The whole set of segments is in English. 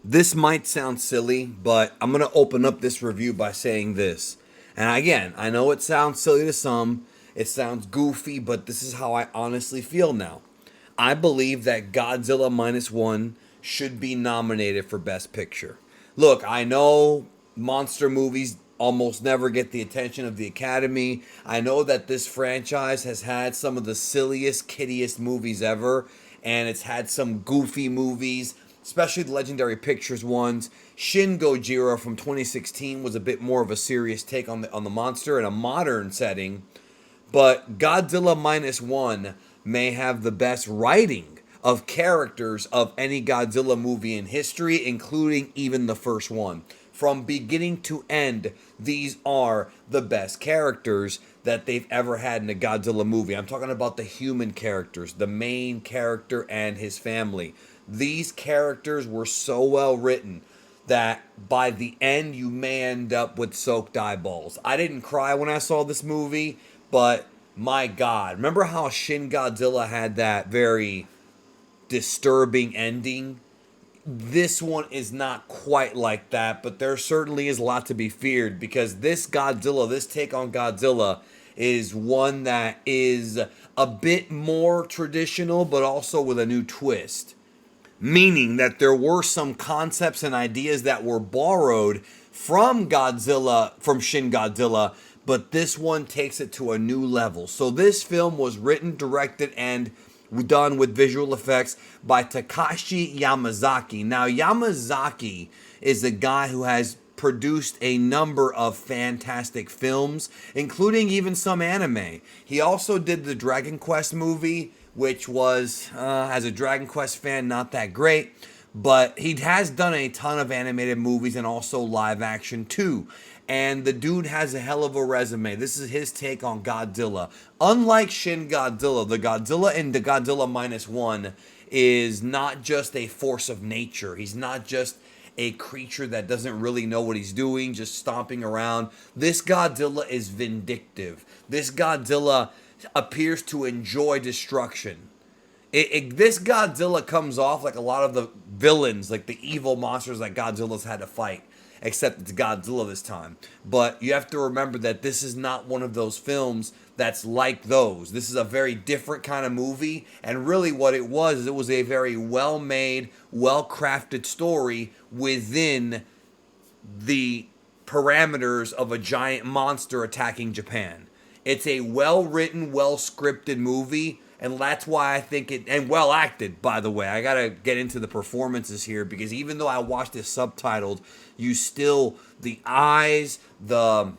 This might sound silly, but I'm going to open up this review by saying this. And again, I know it sounds silly to some, it sounds goofy, but this is how I honestly feel now. I believe that Godzilla Minus One should be nominated for Best Picture. Look, I know monster movies almost never get the attention of the Academy. I know that this franchise has had some of the silliest, kiddiest movies ever, and it's had some goofy movies, especially the Legendary Pictures ones. Shin Gojira from 2016 was a bit more of a serious take on the monster in a modern setting, but Godzilla Minus One may have the best writing of characters of any Godzilla movie in history, including even the first one. From beginning to end, these are the best characters that they've ever had in a Godzilla movie. I'm talking about the human characters, the main character and his family. These characters were so well written that by the end you may end up with soaked eyeballs. I didn't cry when I saw this movie, but my God, remember how Shin Godzilla had that very disturbing ending? This one is not quite like that, but there certainly is a lot to be feared because this Godzilla, this take on Godzilla, is one that is a bit more traditional, but also with a new twist. Meaning that there were some concepts and ideas that were borrowed from Godzilla, from Shin Godzilla, but this one takes it to a new level. So this film was written, directed, and done with visual effects by Takashi Yamazaki. Now, Yamazaki is a guy who has produced a number of fantastic films, including even some anime. He also did the Dragon Quest movie, which was, as a Dragon Quest fan, not that great. But he has done a ton of animated movies and also live action too. And the dude has a hell of a resume. This is his take on Godzilla. Unlike Shin Godzilla, the Godzilla in the Godzilla Minus One is not just a force of nature. He's not just a creature that doesn't really know what he's doing, just stomping around. This Godzilla is vindictive. This Godzilla appears to enjoy destruction. This Godzilla comes off like a lot of the villains, like the evil monsters that Godzilla's had to fight, except it's Godzilla this time. But you have to remember that this is not one of those films that's like those. This is a very different kind of movie, and really what it was a very well-made, well-crafted story within the parameters of a giant monster attacking Japan. It's a well-written, well-scripted movie, and that's why I think it, and well acted, by the way. I gotta get into the performances here because even though I watched this subtitled, you still, the eyes, the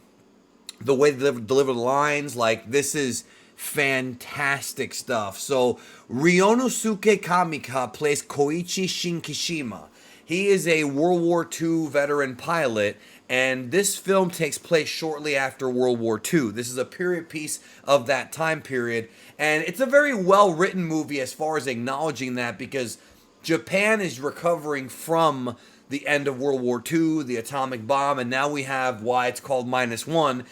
way they deliver the lines, like this is fantastic stuff. So Ryonosuke Kamika plays Koichi Shinkishima. He is a World War II veteran pilot, and this film takes place shortly after World War II. This is a period piece of that time period, and it's a very well written movie as far as acknowledging that because Japan is recovering from the end of World War II, the atomic bomb, and now we have why it's called minus one.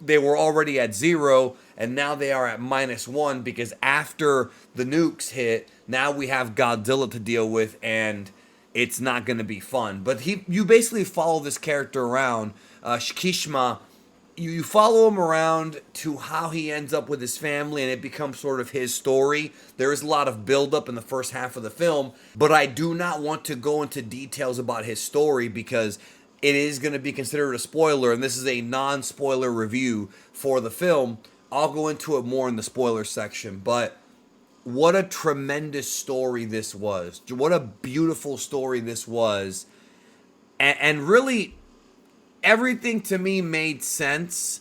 They were already at zero, and now they are at minus one because after the nukes hit, now we have Godzilla to deal with, and it's not going to be fun. But you basically follow this character around, Shikishima. You follow him around to how he ends up with his family, and it becomes sort of his story. There is a lot of buildup in the first half of the film, but I do not want to go into details about his story because it is going to be considered a spoiler, and this is a non-spoiler review for the film. I'll go into it more in the spoiler section, but what a tremendous story this was. What a beautiful story this was. And really, everything to me made sense.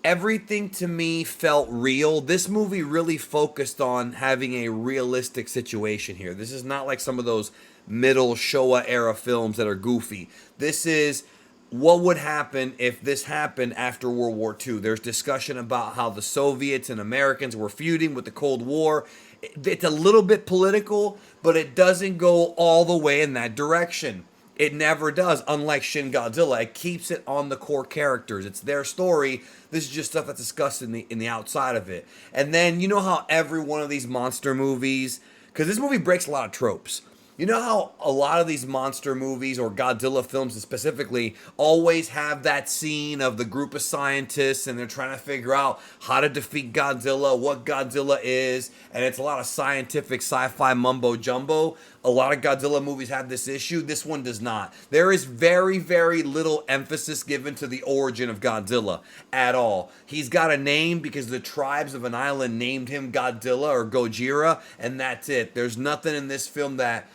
Everything to me felt real. This movie really focused on having a realistic situation here. This is not like some of those middle Showa era films that are goofy. This is what would happen if this happened after World War II. There's discussion about how the Soviets and Americans were feuding with the Cold War. It's a little bit political, but it doesn't go all the way in that direction. It never does, unlike Shin Godzilla. It keeps it on the core characters. It's their story. This is just stuff that's discussed in the outside of it. And then, you know how every one of these monster movies, because this movie breaks a lot of tropes. You know how a lot of these monster movies or Godzilla films specifically always have that scene of the group of scientists and they're trying to figure out how to defeat Godzilla, what Godzilla is, and it's a lot of scientific sci-fi mumbo jumbo. A lot of Godzilla movies have this issue. This one does not. There is very, very little emphasis given to the origin of Godzilla at all. He's got a name because the tribes of an island named him Godzilla or Gojira, and that's it. There's nothing in this film that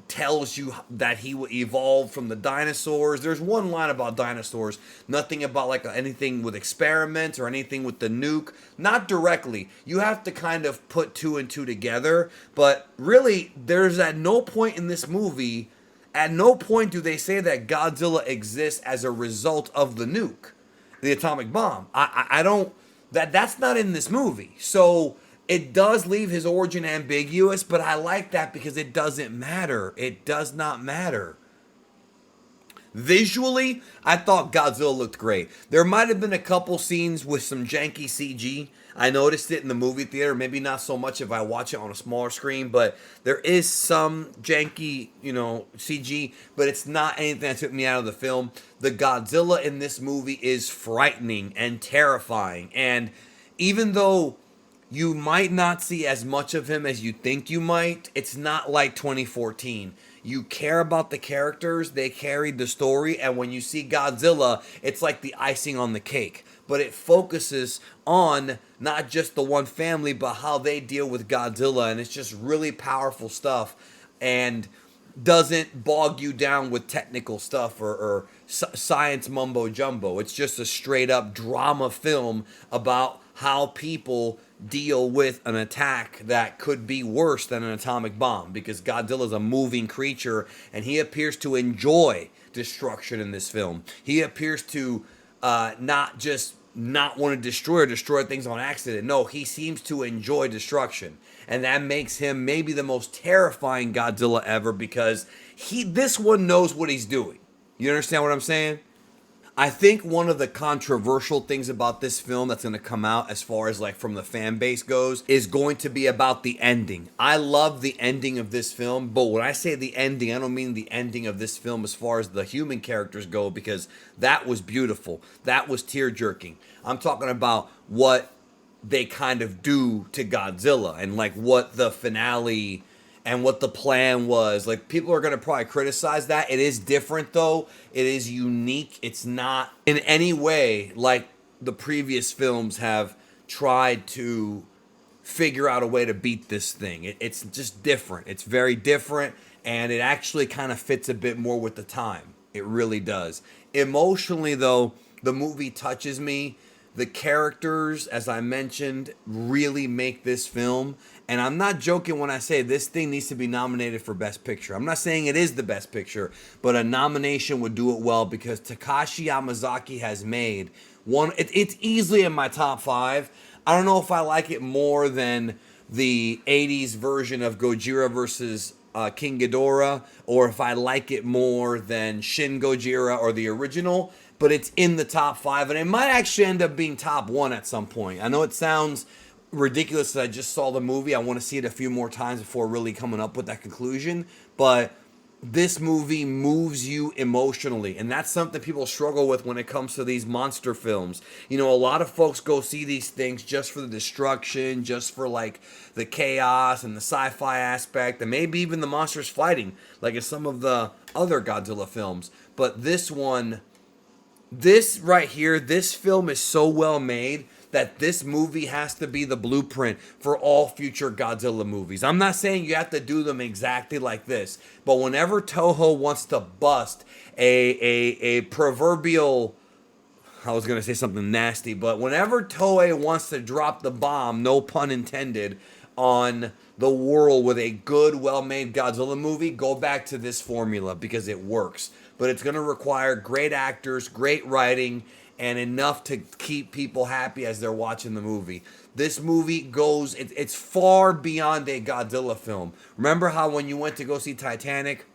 tells you that he evolved from the dinosaurs. There's one line about dinosaurs, nothing about like anything with experiments or anything with the nuke. Not directly. You have to kind of put two and two together, but really, there's at no point in this movie, at no point do they say that Godzilla exists as a result of the nuke, the atomic bomb. I don't. That's not in this movie. So it does leave his origin ambiguous, but I like that because it doesn't matter. It does not matter. Visually, I thought Godzilla looked great. There might have been a couple scenes with some janky CG. I noticed it in the movie theater, maybe not so much if I watch it on a smaller screen, but there is some janky, CG, but it's not anything that took me out of the film. The Godzilla in this movie is frightening and terrifying, and even though you might not see as much of him as you think you might, it's not like 2014. You care about the characters, they carried the story, and when you see Godzilla, it's like the icing on the cake. But it focuses on not just the one family, but how they deal with Godzilla, and it's just really powerful stuff, and doesn't bog you down with technical stuff or science mumbo jumbo. It's just a straight up drama film about how people deal with an attack that could be worse than an atomic bomb, because Godzilla is a moving creature and he appears to enjoy destruction in this film. He appears to not just not want to destroy things on accident. No, he seems to enjoy destruction, and that makes him maybe the most terrifying Godzilla ever, because this one knows what he's doing. You understand what I'm saying? I think one of the controversial things about this film that's going to come out, as far as like from the fan base goes, is going to be about the ending. I love the ending of this film, but when I say the ending, I don't mean the ending of this film as far as the human characters go, because that was beautiful. That was tear-jerking. I'm talking about what they kind of do to Godzilla and like what the finale and what the plan was. Like, people are going to probably criticize that. It is different, though. It is unique. It's not in any way like the previous films have tried to figure out a way to beat this thing. It's just different. It's very different, and it actually kind of fits a bit more with the time. It really does. Emotionally, though, the movie touches me. The characters, as I mentioned, really make this film. And I'm not joking when I say this thing needs to be nominated for Best Picture. I'm not saying it is the Best Picture, but a nomination would do it well, because Takashi Yamazaki has made one. It's easily in my top 5. I don't know if I like it more than the 80s version of Gojira versus King Ghidorah, or if I like it more than Shin Gojira or the original, but it's in the top 5, and it might actually end up being top 1 at some point. I know it sounds ridiculous that I just saw the movie. I want to see it a few more times before really coming up with that conclusion, but this movie moves you emotionally, and that's something people struggle with when it comes to these monster films. A lot of folks go see these things just for the destruction, just for like the chaos and the sci-fi aspect, and maybe even the monsters fighting, like in some of the other Godzilla films. But this right here, this film is so well made that this movie has to be the blueprint for all future Godzilla movies. I'm not saying you have to do them exactly like this, but whenever Toho wants to bust a proverbial, I was going to say something nasty, but whenever Toei wants to drop the bomb, no pun intended, on the world with a good, well-made Godzilla movie, go back to this formula because it works. But it's going to require great actors, great writing, and enough to keep people happy as they're watching the movie. This movie goes, it's far beyond a Godzilla film. Remember how when you went to go see Titanic,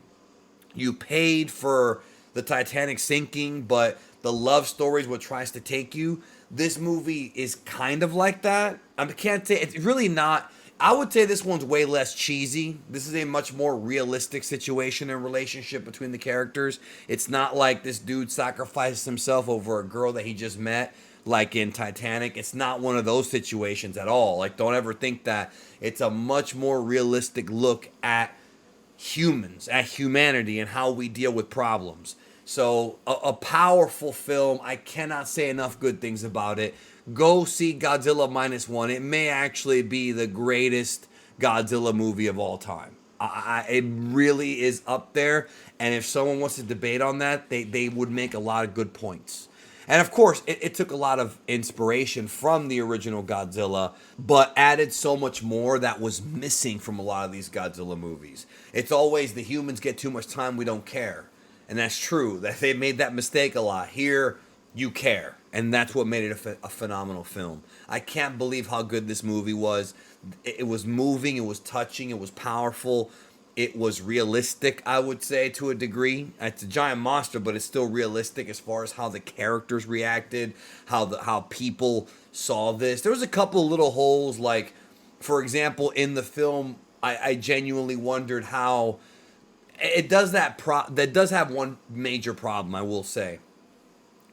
you paid for the Titanic sinking, but the love story is what tries to take you? This movie is kind of like that. I can't say, it's really not I would say this one's way less cheesy. This is a much more realistic situation and relationship between the characters. It's not like this dude sacrifices himself over a girl that he just met, like in Titanic. It's not one of those situations at all. Like, don't ever think that. It's a much more realistic look at humans, at humanity, and how we deal with problems. So, a powerful film. I cannot say enough good things about it. Go see Godzilla Minus One. It may actually be the greatest Godzilla movie of all time. It really is up there. And if someone wants to debate on that, they would make a lot of good points. And of course, it took a lot of inspiration from the original Godzilla, but added so much more that was missing from a lot of these Godzilla movies. It's always the humans get too much time, we don't care. And that's true. That they made that mistake a lot. Here, you care. And that's what made it a phenomenal film. I can't believe how good this movie was. It was moving, it was touching, it was powerful. It was realistic, I would say, to a degree. It's a giant monster, but it's still realistic as far as how the characters reacted, how people saw this. There was a couple of little holes, like, for example, in the film, I genuinely wondered how it does that does have one major problem, I will say.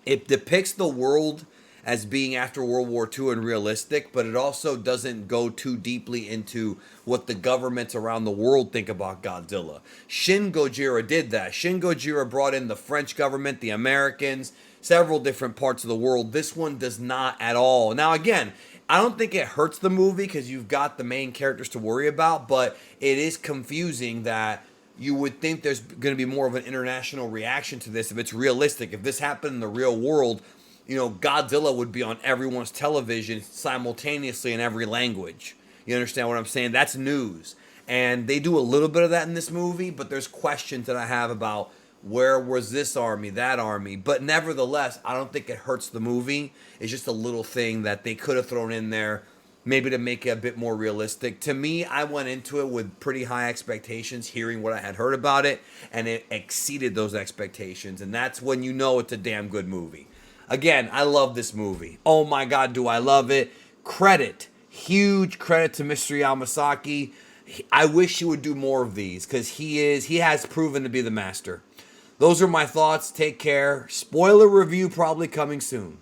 It depicts the world as being after World War II and realistic, but it also doesn't go too deeply into what the governments around the world think about Godzilla. Shin Gojira did that. Shin Gojira brought in the French government, the Americans, several different parts of the world. This one does not at all. Now, again, I don't think it hurts the movie because you've got the main characters to worry about, but it is confusing that you would think there's going to be more of an international reaction to this if it's realistic. If this happened in the real world, Godzilla would be on everyone's television simultaneously in every language. You understand what I'm saying? That's news. And they do a little bit of that in this movie, but there's questions that I have about where was this army, that army. But nevertheless, I don't think it hurts the movie. It's just a little thing that they could have thrown in there, maybe to make it a bit more realistic. To me, I went into it with pretty high expectations, hearing what I had heard about it, and it exceeded those expectations. And that's when you know it's a damn good movie. Again, I love this movie. Oh my God, do I love it. Huge credit to Mr. Yamasaki. I wish he would do more of these because he has proven to be the master. Those are my thoughts. Take care. Spoiler review probably coming soon.